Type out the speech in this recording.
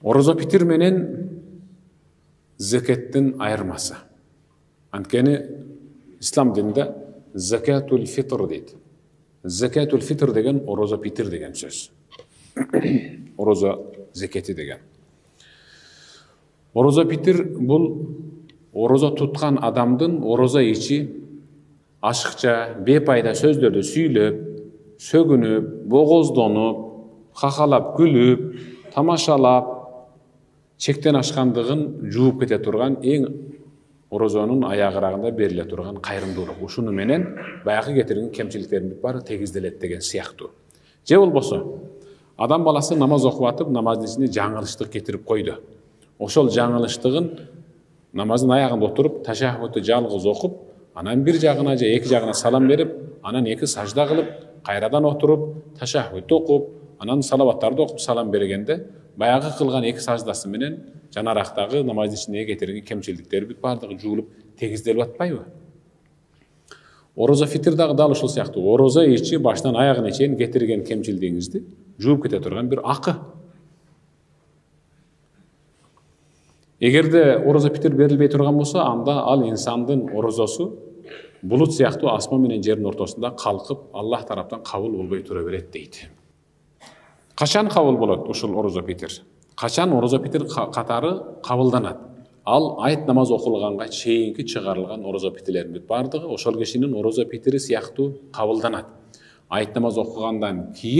Орозо питир менен закеттин айырмасы. Анткени ислам динде закатул фитр дейт. Закатул фитр деген орозо питир деген сөз. Орозо закети деген. Орозо питир бул орозо туткан адамдын орозо ичи ашыкча, бепайда сөздөрдү сүйлөп, сөгүнүп, богоздонуп, хахалап, күлүп, тамашалап, чектен ашкандыгын жууп кете турган эң орозонун аягырагында бериле турган кайрымдуулук. Ушуну менен баягы кетирген кемчиликтердин баары тегизделет деген сыяктуу. Же болбосо адам баласы намаз окуп атып, намаздын ичинде жаңылыштык кетирип койду. Ошол жаңылыштыгын намаздын аягында отуруп, ташаххудду жалгыз окуп, анан бир жагына же эки жагына салам берип, анан эки сажда кылып, кайрадан отуруп, ташаххудду окуп, анан салаваттарды окуп салам бергенде, баягы кылган эки саждасы менен жанарактагы намаздын ичиндеги кетирген кемчиликтер бүт баардыгы жуулуп тегизделип атпайбы? Орозо фитир дагы дал ушул сыяктуу. Орозо ичи баштан аягына чейин кетирген кемчилдигиңизди жууп кете турган бир акы. Эгерде орозо питир берилбей турган болсо, анда ал инсандын орозосу булут сыяктуу асман менен жердин ортосунда калкып, Аллах тараптан кабыл болбой тура берет дейт. Качан кабыл болот ушул орозо питир? Качан орозо питир катары кабылданат? Ал айт намаз окулганга чейинки чыгарылган орозо питирлердин баардыгы ошол кишинин орозо питири сыяктуу кабылданат. Айт намаз окугандан кийин